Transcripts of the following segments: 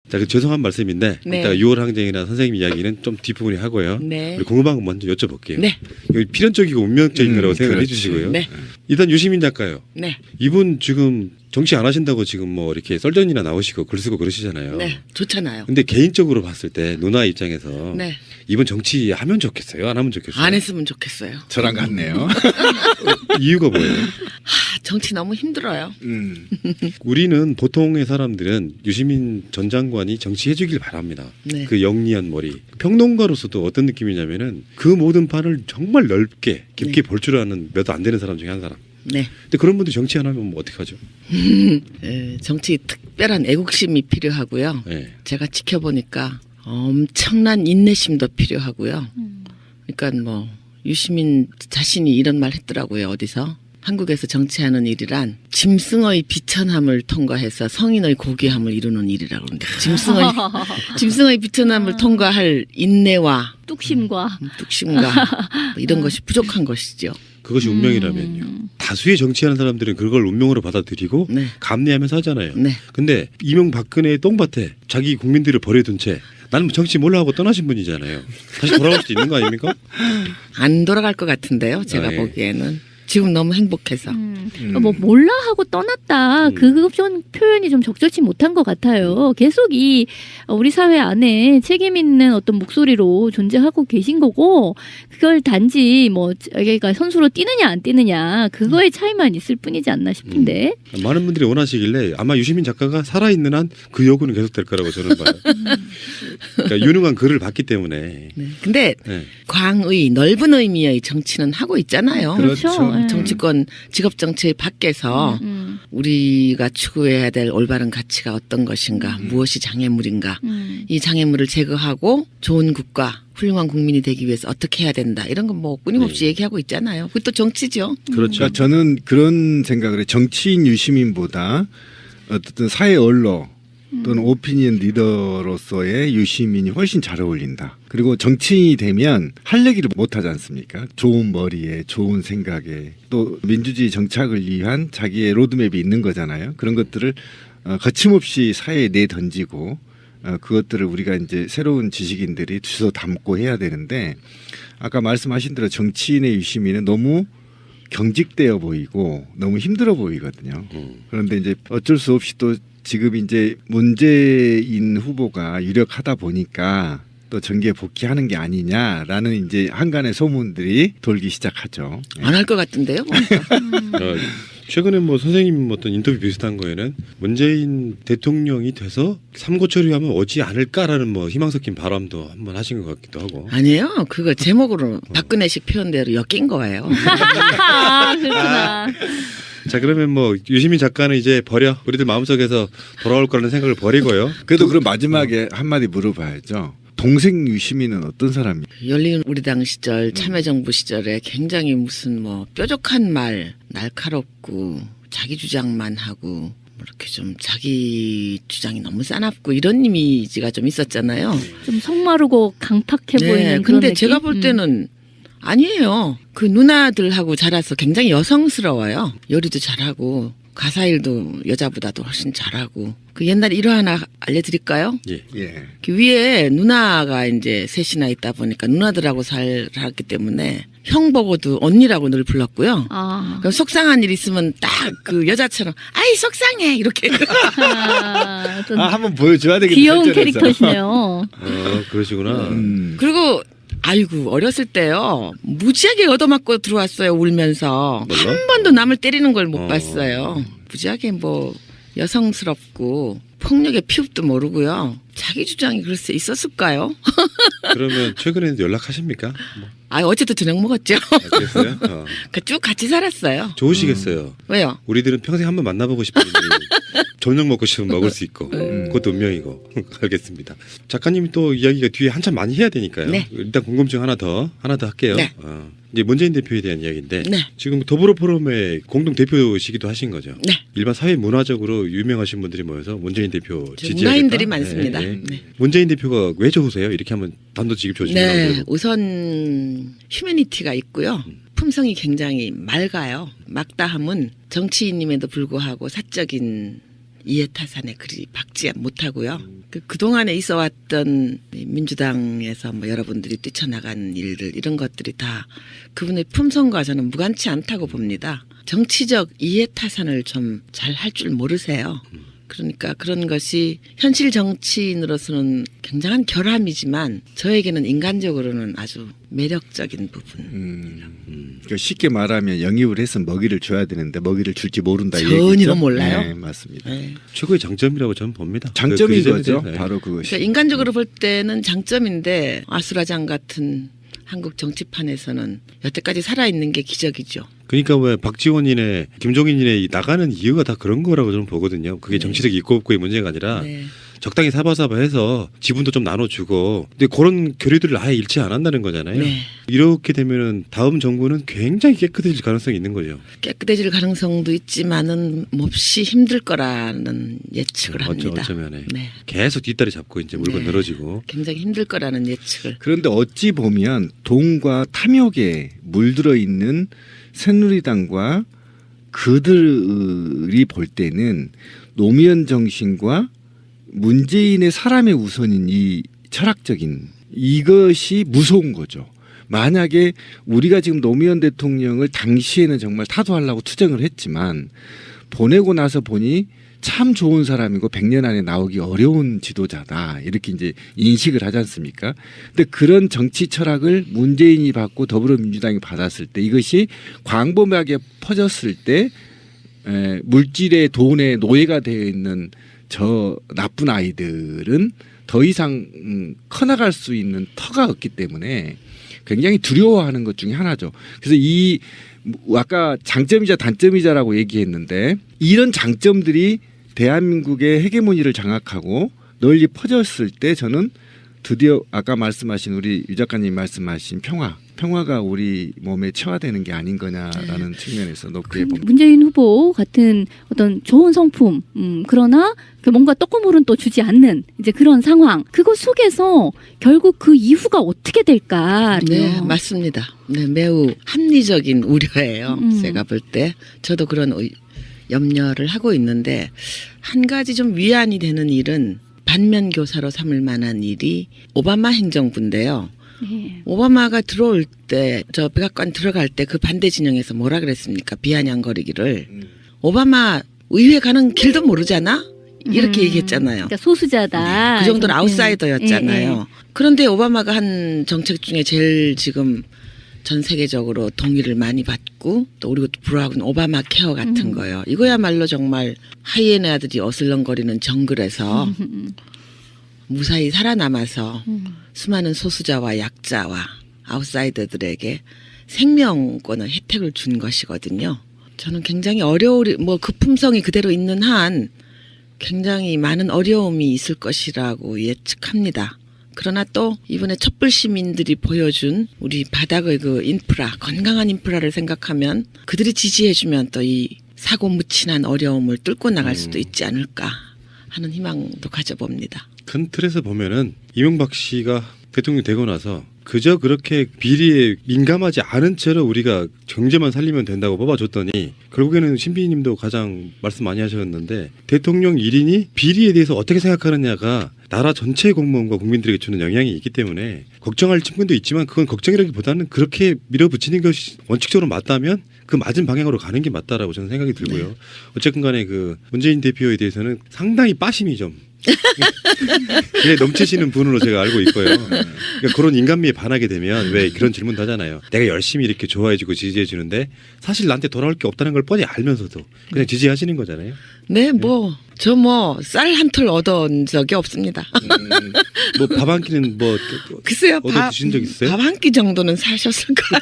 자, 그 죄송한 말씀인데 네. 이따 6월 항쟁이나 선생님 이야기는 좀 뒷부분에 하고요. 네. 우리 궁금한 거 먼저 여쭤볼게요. 네. 여기 필연적이고 운명적인 거라고 생각해 그렇지. 주시고요. 네. 일단 유시민 작가요. 네. 이분 지금 정치 안 하신다고 지금 뭐 이렇게 썰전이나 나오시고 글 쓰고 그러시잖아요. 네. 좋잖아요. 근데 개인적으로 봤을 때 누나 입장에서 네. 이분 정치 하면 좋겠어요? 안 하면 좋겠어요? 안 했으면 좋겠어요. 저랑 같네요. 이유가 뭐예요? 정치 너무 힘들어요. 우리는 보통의 사람들은 유시민 전 장관이 정치해주길 바랍니다. 네. 그 영리한 머리. 평론가로서도 어떤 느낌이냐면은 그 모든 판을 정말 넓게 깊게 네. 볼 줄 아는 몇 안 되는 사람 중에 한 사람. 네. 근데 그런 분들 정치 안 하면 뭐 어떻게 하죠? 정치 특별한 애국심이 필요하고요. 네. 제가 지켜보니까 엄청난 인내심도 필요하고요. 그러니까 뭐 유시민 자신이 이런 말 했더라고요. 어디서. 한국에서 정치하는 일이란 짐승의 비천함을 통과해서 성인의 고귀함을 이루는 일이라고 합니다. 짐승의 비천함을 통과할 인내와 뚝심과 뚝심과 뭐 이런 것이 부족한 것이죠. 그것이 운명이라면요. 다수의 정치하는 사람들은 그걸 운명으로 받아들이고 네. 감내하면서 하잖아요. 네. 근데 이명박근혜의 똥밭에 자기 국민들을 버려둔 채 나는 정치 몰라 하고 떠나신 분이잖아요. 다시 돌아올 수도 있는 거 아닙니까? 안 돌아갈 것 같은데요. 제가 예. 보기에는. 지금 너무 행복해서. 뭐 몰라 하고 떠났다. 그 표현이 좀 적절치 못한 것 같아요. 계속 이 우리 사회 안에 책임 있는 어떤 목소리로 존재하고 계신 거고 그걸 단지 뭐 자기가 선수로 뛰느냐 안 뛰느냐 그거의 차이만 있을 뿐이지 않나 싶은데. 많은 분들이 원하시길래 아마 유시민 작가가 살아있는 한 그 요구는 계속될 거라고 저는 봐요. 그러니까 유능한 글을 봤기 때문에. 네. 근데 네. 광의 넓은 의미의 정치는 하고 있잖아요. 그렇죠. 네. 정치권 직업 정치 밖에서 우리가 추구해야 될 올바른 가치가 어떤 것인가, 무엇이 장애물인가, 이 장애물을 제거하고 좋은 국가, 훌륭한 국민이 되기 위해서 어떻게 해야 된다 이런 건 뭐 끊임없이 얘기하고 있잖아요. 그것도 정치죠. 그렇죠. 그러니까 저는 그런 생각을 해요. 정치인 유시민보다 어떤 사회 언론 또는 오피니언 리더로서의 유시민이 훨씬 잘 어울린다. 그리고 정치인이 되면 할 얘기를 못 하지 않습니까? 좋은 머리에 좋은 생각에 또 민주주의 정착을 위한 자기의 로드맵이 있는 거잖아요. 그런 것들을 거침없이 사회에 내던지고 그것들을 우리가 이제 새로운 지식인들이 주워 담고 해야 되는데 아까 말씀하신 대로 정치인의 유시민은 너무 경직되어 보이고 너무 힘들어 보이거든요. 그런데 이제 어쩔 수 없이 또 지금 이제 문재인 후보가 유력하다 보니까 또 정계에 복귀하는 게 아니냐라는 이제 한간의 소문들이 돌기 시작하죠. 안 할 것 같은데요. 최근에 뭐 선생님 어떤 인터뷰 비슷한 거에는 문재인 대통령이 돼서 삼고 처리하면 오지 않을까라는 뭐 희망 섞인 바람도 한번 하신 것 같기도 하고. 아니에요. 그거 제목으로 박근혜식 표현대로 엮인 거예요. 아, 그렇구나. 자, 그러면 뭐 유시민 작가는 이제 버려. 우리들 마음속에서 돌아올 거라는 생각을 버리고요. 그래도 그럼 마지막에 한마디 물어봐야죠. 동생 유시민은 어떤 사람이에요? 열린 우리당 시절 참여정부 시절에 굉장히 무슨 뭐 뾰족한 말 날카롭고 자기 주장만 하고 이렇게 좀 자기 주장이 너무 싸납고 이런 이미지가 좀 있었잖아요. 좀 속마르고 강팍해 보이는 그런 근데 느낌? 제가 볼 때는 아니에요. 그 누나들하고 자라서 굉장히 여성스러워요. 요리도 잘하고 가사일도 여자보다도 훨씬 잘하고. 그 옛날 일화 하나 알려드릴까요? 예. 예. 그 위에 누나가 이제 셋이나 있다 보니까 누나들하고 살았기 때문에 형 보고도 언니라고 늘 불렀고요. 아, 그럼 속상한 일 있으면 딱 그 여자처럼 아이 속상해 이렇게. 어떤 한번 보여줘야 되겠다. 귀여운 실전에서. 캐릭터시네요. 그러시구나. 그리고 아이고 어렸을 때요 무지하게 얻어맞고 들어왔어요 울면서. 뭘로? 한 번도 남을 때리는 걸 못 봤어요. 무지하게 뭐 여성스럽고 폭력의 피읍도 모르고요. 자기 주장이 글쎄 있었을까요? 그러면 최근에도 연락하십니까? 뭐. 아 어제도 저녁 먹었죠. 그랬어요? 그 쭉 같이 살았어요. 좋으시겠어요. 왜요? 우리들은 평생 한번 만나보고 싶은 분이 저녁 먹고 싶으면 먹을 수 있고 그것도 운명이고. 알겠습니다. 작가님이 또 이야기가 뒤에 한참 많이 해야 되니까요. 네. 일단 궁금증 하나 더 할게요. 네. 이제 문재인 대표에 대한 이야기인데 네. 지금 더불어 포럼의 공동 대표시기도 하신 거죠. 네. 일반 사회 문화적으로 유명하신 분들이 모여서 문재인 대표 지지하겠다. 문화인들이 많습니다. 네. 네. 문재인 대표가 왜 좋으세요? 이렇게 하면 단도직입 조심을 네, 하고. 우선 휴머니티가 있고요. 품성이 굉장히 맑아요. 막다함은 정치인임에도 불구하고 사적인 이해타산에 그리 박지 못하고요. 그동안에 있어왔던 민주당에서 뭐 여러분들이 뛰쳐나간 일들 이런 것들이 다 그분의 품성과 저는 무관치 않다고 봅니다. 정치적 이해타산을 좀 잘 할 줄 모르세요. 그러니까 그런 것이 현실 정치인으로서는 굉장한 결함이지만 저에게는 인간적으로는 아주 매력적인 부분. 그러니까 쉽게 말하면 영입을 해서 먹이를 줘야 되는데 먹이를 줄지 모른다. 이 전혀 얘기죠? 몰라요. 네, 맞습니다. 네. 최고의 장점이라고 저는 봅니다. 장점인 그 거죠. 네. 바로 그것이. 그러니까 인간적으로 볼 때는 장점인데 아수라장 같은 한국 정치판에서는 여태까지 살아있는 게 기적이죠. 그러니까 왜 박지원이네 김종인이네 나가는 이유가 다 그런 거라고 저는 보거든요. 그게 네. 정치적 있고 없고의 문제가 아니라 네. 적당히 사바사바해서 지분도 좀 나눠주고 근데 그런 교류들을 아예 잃지 않았다는 거잖아요. 네. 이렇게 되면은 다음 정부는 굉장히 깨끗해질 가능성이 있는 거죠. 깨끗해질 가능성도 있지만은 몹시 힘들 거라는 예측을 합니다. 어쩌면 네. 계속 뒷다리 잡고 이제 물건 네. 늘어지고 굉장히 힘들 거라는 예측을. 그런데 어찌 보면 돈과 탐욕에 물들어 있는 새누리당과 그들이 볼 때는 노무현 정신과 문재인의 사람의 우선인 이 철학적인 이것이 무서운 거죠. 만약에 우리가 지금 노무현 대통령을 당시에는 정말 타도하려고 투쟁을 했지만 보내고 나서 보니 참 좋은 사람이고 100년 안에 나오기 어려운 지도자다. 이렇게 이제 인식을 하지 않습니까? 근데 그런 정치 철학을 문재인이 받고 더불어민주당이 받았을 때 이것이 광범위하게 퍼졌을 때 물질의 돈의 노예가 되어 있는 저 나쁜 아이들은 더 이상 커나갈 수 있는 터가 없기 때문에 굉장히 두려워하는 것 중에 하나죠. 그래서 이 아까 장점이자 단점이자라고 얘기했는데 이런 장점들이 대한민국의 헤게모니를 장악하고 널리 퍼졌을 때 저는 드디어 아까 말씀하신 우리 유 작가님 말씀하신 평화가 우리 몸에 체화되는 게 아닌 거냐라는 측면에서 높게 봅니다. 문재인 후보 같은 어떤 좋은 성품, 그러나 그 뭔가 떡고물은 또 주지 않는 이제 그런 상황. 그거 속에서 결국 그 이후가 어떻게 될까? 네, 맞습니다. 네, 매우 합리적인 우려예요. 제가 볼 때 저도 그런 염려를 하고 있는데 한 가지 좀 위안이 되는 일은 반면 교사로 삼을 만한 일이 오바마 행정부인데요. 네. 오바마가 들어올 때 저 백악관 들어갈 때 그 반대 진영에서 뭐라 그랬습니까? 비아냥거리기를 오바마 의회 가는 길도 모르잖아? 이렇게 얘기했잖아요. 그러니까 소수자다. 그 정도는 아웃사이더였잖아요. 예, 예. 그런데 오바마가 한 정책 중에 제일 지금 전 세계적으로 동의를 많이 받고 또 우리 것도 불허하고는 오바마 케어 같은 거요. 이거야말로 정말 하이에나들이 어슬렁거리는 정글에서 무사히 살아남아서 수많은 소수자와 약자와 아웃사이더들에게 생명권의 혜택을 준 것이거든요. 저는 굉장히 그 품성이 그대로 있는 한 굉장히 많은 어려움이 있을 것이라고 예측합니다. 그러나 또 이번에 촛불 시민들이 보여준 우리 바닥의 그 인프라, 건강한 인프라를 생각하면 그들이 지지해주면 또 이 사고 묻힌한 어려움을 뚫고 나갈 수도 있지 않을까 하는 희망도 가져봅니다. 큰 틀에서 보면은 이명박 씨가 대통령 되고 나서 그저 그렇게 비리에 민감하지 않은 채로 우리가 경제만 살리면 된다고 뽑아줬더니 결국에는 신비님도 가장 말씀 많이 하셨는데 대통령 1인이 비리에 대해서 어떻게 생각하느냐가 나라 전체 공무원과 국민들에게 주는 영향이 있기 때문에 걱정할 측면도 있지만 그건 걱정이라기보다는 그렇게 밀어붙이는 것이 원칙적으로 맞다면 그 맞은 방향으로 가는 게 맞다라고 저는 생각이 들고요. 네. 어쨌든 간에 그 문재인 대표에 대해서는 상당히 빠심이 좀 네, 넘치시는 분으로 제가 알고 있고요. 그러니까 그런 인간미에 반하게 되면 왜 그런 질문도 하잖아요. 내가 열심히 이렇게 좋아해주고 지지해주는데 사실 나한테 돌아올 게 없다는 걸 뻔히 알면서도 그냥 지지하시는 거잖아요. 네, 저 쌀 한 톨 얻은 적이 없습니다. 뭐 밥 한 끼는 뭐 글쎄요, 얻어 드신 적 있어요? 밥 한 끼 정도는 사셨을까요?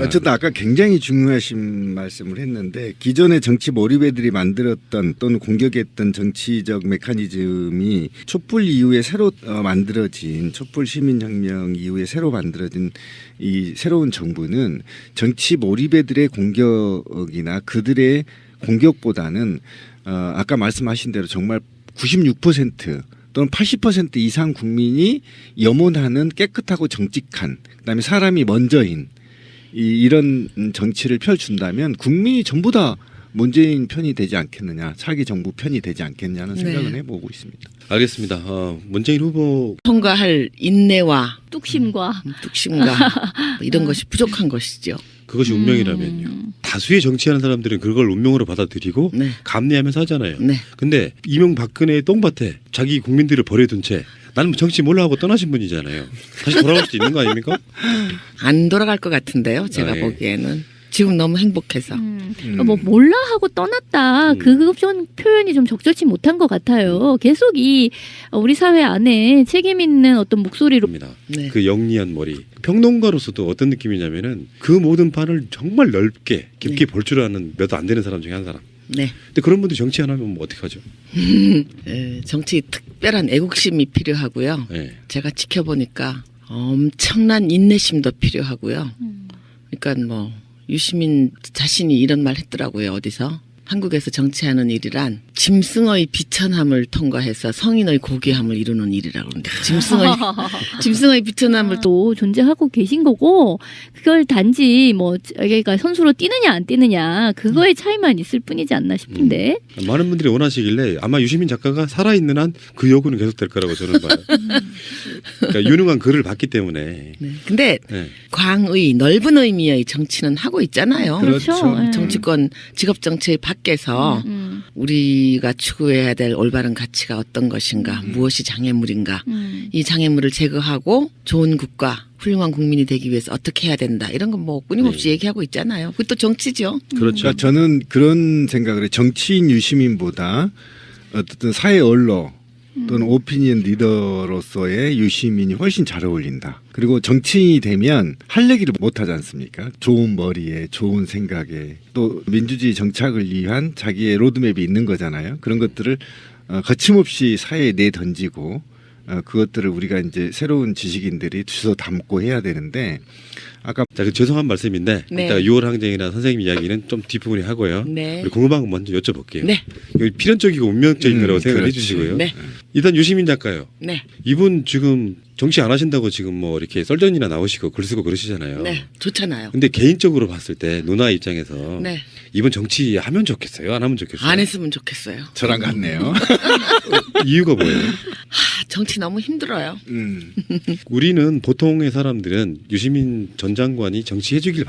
어쨌든 아까 굉장히 중요하신 말씀을 했는데 기존의 정치 몰입애들이 만들었던 또는 공격했던 정치적 메커니즘이 촛불 이후에 새로 만들어진 촛불 시민혁명 이후에 새로 만들어진 이 새로운 정부는 정치 몰입애들의 공격이나 그들의 공격보다는 아까 말씀하신 대로 정말 96% 또는 80% 이상 국민이 염원하는 깨끗하고 정직한 그다음에 사람이 먼저인 이런 정치를 펼준다면 국민이 전부 다 문재인 편이 되지 않겠느냐, 차기 정부 편이 되지 않겠냐는 네. 생각은 해보고 있습니다. 알겠습니다. 문재인 후보 통과할 인내와 뚝심과 뚝심과 뭐 이런 것이 부족한 것이죠. 그것이 운명이라면요. 다수의 정치하는 사람들은 그걸 운명으로 받아들이고 네. 감내하면서 하잖아요. 네. 근데 이명박근혜의 똥밭에 자기 국민들을 버려둔 채 나는 정치 몰라 하고 떠나신 분이잖아요. 다시 돌아올 수도 있는 거 아닙니까? 안 돌아갈 것 같은데요. 제가 예. 보기에는 지금 너무 행복해서. 뭐 몰라 하고 떠났다. 음. 그 좀 표현이 좀 적절치 못한 것 같아요. 계속 이 우리 사회 안에 책임 있는 어떤 목소리로 입니다. 네. 그 영리한 머리. 평론가로서도 어떤 느낌이냐면은 그 모든 판을 정말 넓게 깊게 볼 줄 아는 몇 안 되는 사람 중에 한 사람. 네. 근데 그런 분들이 정치 안 하면 뭐 어떡하죠? 정치 특별한 애국심이 필요하고요. 네. 제가 지켜보니까 엄청난 인내심도 필요하고요. 그러니까 뭐 유시민 자신이 이런 말 했더라고요. 어디서. 한국에서 정치하는 일이란 짐승의 비천함을 통과해서 성인의 고귀함을 이루는 일이라고 그러는데 짐승의 비천함을 또 존재하고 계신 거고 그걸 단지 뭐 그러니까 선수로 뛰느냐 안 뛰느냐 그거의 차이만 있을 뿐이지 않나 싶은데 많은 분들이 원하시길래 아마 유시민 작가가 살아있는 한 그 요구는 계속될 거라고 저는 봐요. 그러니까 유능한 글을 봤기 때문에. 네. 근데 네. 광의 넓은 의미의 정치는 하고 있잖아요. 그렇죠. 예. 정치권 직업 정치 밖에서 우리가 추구해야 될 올바른 가치가 어떤 것인가, 무엇이 장애물인가, 이 장애물을 제거하고 좋은 국가, 훌륭한 국민이 되기 위해서 어떻게 해야 된다. 이런 건 뭐 끊임없이 네. 얘기하고 있잖아요. 그것도 정치죠. 그렇죠. 그러니까 저는 그런 생각을 해요. 정치인 유시민보다 어쨌든 사회 언론 또는 오피니언 리더로서의 유시민이 훨씬 잘 어울린다. 그리고 정치인이 되면 할 얘기를 못 하지 않습니까? 좋은 머리에 좋은 생각에 또 민주주의 정착을 위한 자기의 로드맵이 있는 거잖아요. 그런 것들을 거침없이 사회에 내던지고 그것들을 우리가 이제 새로운 지식인들이 주워 담고 해야 되는데 아까 자, 그 죄송한 말씀인데 네. 이따 6월 항쟁이나 선생님 이야기는 좀 뒷부분에 하고요. 네. 우리 궁금한 거 먼저 여쭤볼게요. 네. 여기 필연적이고 운명적인 거라고 생각을 그렇지. 해주시고요. 네. 일단 유시민 작가요. 네. 이분 지금 정치 안 하신다고 지금 뭐 이렇게 썰전이나 나오시고 글 쓰고 그러시잖아요. 네. 좋잖아요. 근데 개인적으로 봤을 때 누나 입장에서 네. 이분 정치 하면 좋겠어요? 안 하면 좋겠어요? 안 했으면 좋겠어요. 저랑 같네요. 이유가 뭐예요? 정치 너무 힘들어요. 우리는 보통의 사람들은 유시민 전 장관이 정치해주길